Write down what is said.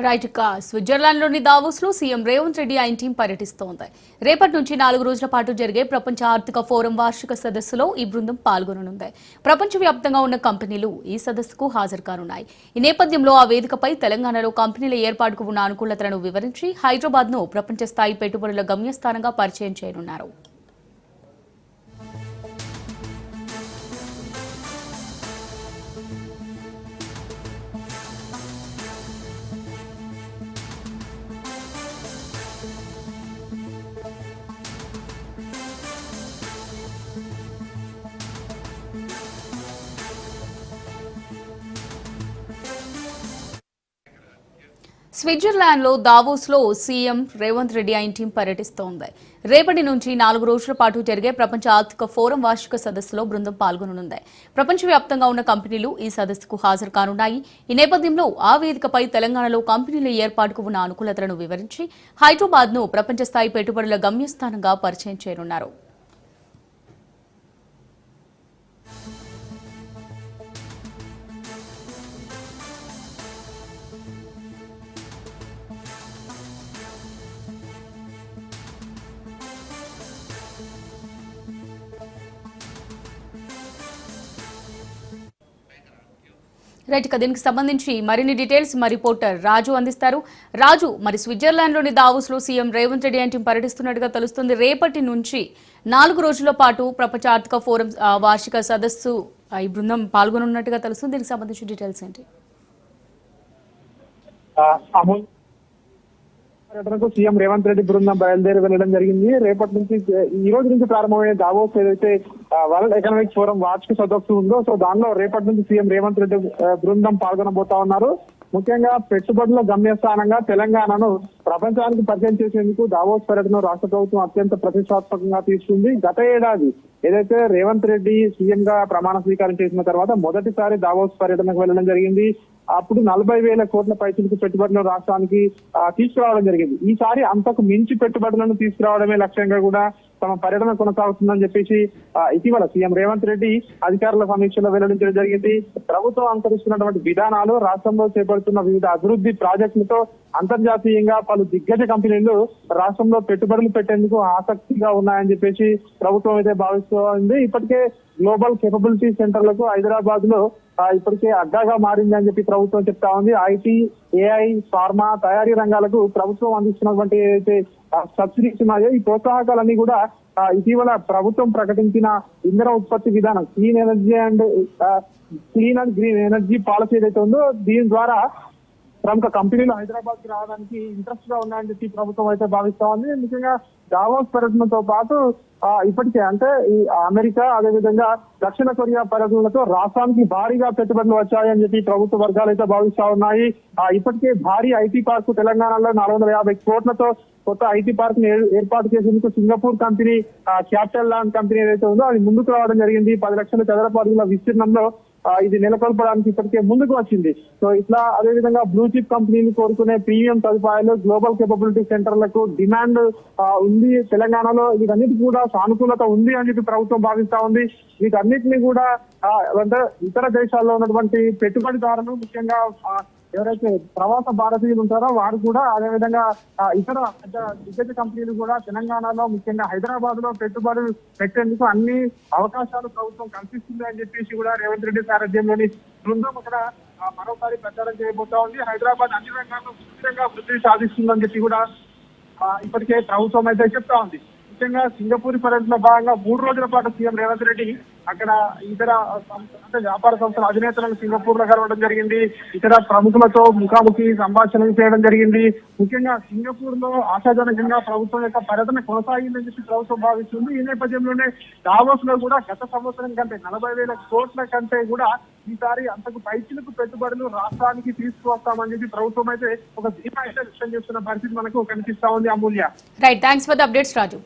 Right ఇక స్విట్జర్లాండ్లోని దావోస్లో CM Revanth Reddy ఆయన టీం పర్యటిస్తోంది. రేపటి నుంచి 4 రోజుల పాటు జరిగే ప్రపంచ ఆర్థిక ఫోరం వార్షిక సదస్సులో ఈ బృందం పాల్గొననుంది. ప్రపంచవ్యాప్తంగా ఉన్న కంపెనీలు ఈ సదస్సుకు హాజరు కానున్నాయి. ఈ నేపథ్యంలో ఆ వేదికపై తెలంగాణలో కంపెనీల ఏర్పాటుకు ఉన్న అనుకూలతలను వివరించి హైదరాబాద్ను ప్రపంచ స్థాయి పెట్టుబడుల గమ్యస్థానంగా పరిచయం చేయనున్నారు. స్విట్జర్లాండ్లో దావోస్లో సీఎం రేవంత్ రెడ్డి ఆయన టీం పర్యటిస్తోంది. రేపటి నుంచి 4 రోజుల పాటు జరిగే ప్రపంచ ఆర్థిక ఫోరం వార్షిక సదస్సులో బృందం పాల్గొననుంది. ప్రపంచవ్యాప్తంగా ఉన్న కంపెనీలు ఈ సదస్సుకు హాజరు కానున్నాయి. ఈ నేపథ్యంలో ఆ వేదికపై తెలంగాణలో కంపెనీల ఏర్పాటుకు ఉన్న అనుకూలతలను వివరించి హైదరాబాద్ను ప్రపంచ స్థాయి పెట్టుబడుల గమ్యస్థానంగా పరిచయం చేయనున్నారు. రైట్ ఇక దీనికి సంబంధించి మరిన్ని డీటెయిల్స్ మా రిపోర్టర్ రాజు అందిస్తారు. రాజు, మరి స్విట్జర్లాండ్లోని దావోస్లో సీఎం రేవంత్ రెడ్డి ఆయన టీం పర్యటిస్తున్నట్టుగా తెలుస్తుంది. రేపటి నుంచి 4 రోజుల పాటు ప్రపంచ ఆర్థిక ఫోరం వార్షిక సదస్సు ఈ బృందం పాల్గొనున్నట్టుగా తెలుస్తుంది. దీనికి సంబంధించి డీటెయిల్స్ ఏంటి? పర్యటనకు సీఎం రేవంత్ రెడ్డి బృందం బయలుదేరి వెళ్లడం జరిగింది. రేపటి నుంచి ఈ రోజు నుంచి ప్రారంభమైన దావోస్ ఏదైతే వరల్డ్ ఎకనామిక్ ఫోరం వార్షిక సదస్సు ఉందో సో దానిలో రేపటి నుంచి సీఎం రేవంత్ రెడ్డి బృందం పాల్గొనబోతా ఉన్నారు. ముఖ్యంగా పెట్టుబడుల గమ్యస్థానంగా తెలంగాణను ప్రపంచానికి పరిచయం చేసేందుకు దావోస్ పర్యటన రాష్ట్ర ప్రభుత్వం అత్యంత ప్రతిష్టాత్మకంగా తీసుకుంది. గత ఏడాది ఏదైతే రేవంత్ రెడ్డి సీఎం గా ప్రమాణ స్వీకారం చేసిన తర్వాత మొదటిసారి దావోస్ పర్యటనకు వెళ్లడం జరిగింది. అప్పుడు 40,000 కోట్ల పైసలకు పెట్టుబడులను రాష్ట్రానికి తీసుకురావడం జరిగింది. ఈసారి అంతకు మించి పెట్టుబడులను తీసుకురావడమే లక్ష్యంగా కూడా తమ పర్యటన కొనసాగుతుందని చెప్పేసి ఇటీవల సీఎం రేవంత్ రెడ్డి అధికారుల సమీక్షలో వెల్లడించడం జరిగింది. ప్రభుత్వం అనుసరిస్తున్నటువంటి విధానాలు, రాష్ట్రంలో చేపడుతున్న వివిధ అభివృద్ధి ప్రాజెక్టులతో అంతర్జాతీయంగా పలు దిగ్గజ కంపెనీలు రాష్ట్రంలో పెట్టుబడులు పెట్టేందుకు ఆసక్తిగా ఉన్నాయని చెప్పేసి ప్రభుత్వం అయితే భావిస్తోంది. ఇప్పటికే గ్లోబల్ కేపబిలిటీ సెంటర్లకు హైదరాబాద్ లో ఇప్పటికే అడ్డాగా మారింది అని చెప్పి ప్రభుత్వం చెప్తా ఉంది. ఐటీ, ఏఐ, ఫార్మా తయారీ రంగాలకు ప్రభుత్వం అందిస్తున్నటువంటి ఏదైతే సబ్సిడీస్ ఉన్నాయో ఈ ప్రోత్సాహకాలన్నీ కూడా ఇటీవల ప్రభుత్వం ప్రకటించిన ఇంధన ఉత్పత్తి విధానం clean and green energy policy ఏదైతే ఉందో దీని ద్వారా ప్రముఖ కంపెనీలు హైదరాబాద్ కి రావడానికి ఇంట్రెస్ట్ గా ఉన్నాయని చెప్పి ప్రభుత్వం అయితే భావిస్తా ఉంది. ముఖ్యంగా దావోస్ పర్యటనతో పాటు ఇప్పటికే అంటే ఈ అమెరికా అదేవిధంగా దక్షిణ కొరియా పర్యటనలతో రాష్ట్రానికి భారీగా పెట్టుబడులు వచ్చాయని చెప్పి ప్రభుత్వ వర్గాలు అయితే భావిస్తా ఉన్నాయి. ఇప్పటికే భారీ ఐటీ పార్క్ తెలంగాణలో 450 కోట్లతో కొత్త ఐటీ పార్క్ ని ఏర్పాటు చేసేందుకు Singapore company capital land company ఏదైతే ఉందో అది ముందుకు రావడం జరిగింది. 10 లక్షల చదరపు అడుగుల విస్తీర్ణంలో ఇది నెలకొల్పడానికి ఇప్పటికే ముందుకు వచ్చింది. సో ఇట్లా అదేవిధంగా బ్లూ చిప్ కంపెనీలు కోరుకునే ప్రీమియం సదుపాయాలు, గ్లోబల్ కేపబిలిటీ సెంటర్లకు డిమాండ్ ఉంది తెలంగాణలో. వీటన్నిటి కూడా సానుకూలత ఉంది అని చెప్పి ప్రభుత్వం భావిస్తా ఉంది. వీటన్నిటిని కూడా అంటే ఇతర దేశాల్లో ఉన్నటువంటి పెట్టుబడిదారులు, ముఖ్యంగా ఎవరైతే ప్రవాస భారతీయులు ఉంటారో వారు కూడా అదేవిధంగా ఇతర దిగ్గజ కంపెనీలు కూడా తెలంగాణలో ముఖ్యంగా హైదరాబాద్ లో పెట్టుబడులు పెట్టేందుకు అన్ని అవకాశాలు ప్రభుత్వం కల్పిస్తుంది అని చెప్పేసి కూడా రేవంత్ రెడ్డి సారథ్యంలోని బృందం అక్కడ మరోసారి ప్రచారం చేయబోతా ఉంది. హైదరాబాద్ అన్ని రంగాల్లో సుస్థిరంగా వృద్ధి సాధిస్తుందని చెప్పి కూడా ఇప్పటికే ప్రభుత్వం అయితే చెప్తా ఉంది. ముఖ్యంగా సింగపూర్ పర్యటనలో భాగంగా 3 రోజుల పాటు సీఎం రేవంత్ రెడ్డి అక్కడ ఇతర అంటే వ్యాపార సంస్థల అధినేతలను సింగపూర్ లో కలవడం జరిగింది. ఇతర ప్రముఖులతో ముఖాముఖి సంభాషణలు చేయడం జరిగింది. ముఖ్యంగా సింగపూర్ లో ఆశాజనకంగా ప్రభుత్వం యొక్క పర్యటన కొనసాగిందని చెప్పి ప్రభుత్వం భావిస్తుంది. ఈ నేపథ్యంలోనే దావోస్ లో కూడా గత సంవత్సరం కంటే 40,000 కోట్ల కంటే కూడా ఈసారి అంతకు పైచిలకు పెట్టుబడులు రాష్ట్రానికి తీసుకువస్తామని చెప్పి ప్రభుత్వం అయితే ఒక ధీమా అయితే వ్యక్తం చేస్తున్న పరిస్థితి మనకు కనిపిస్తా ఉంది. Amulya, right, thanks for the updates Raju.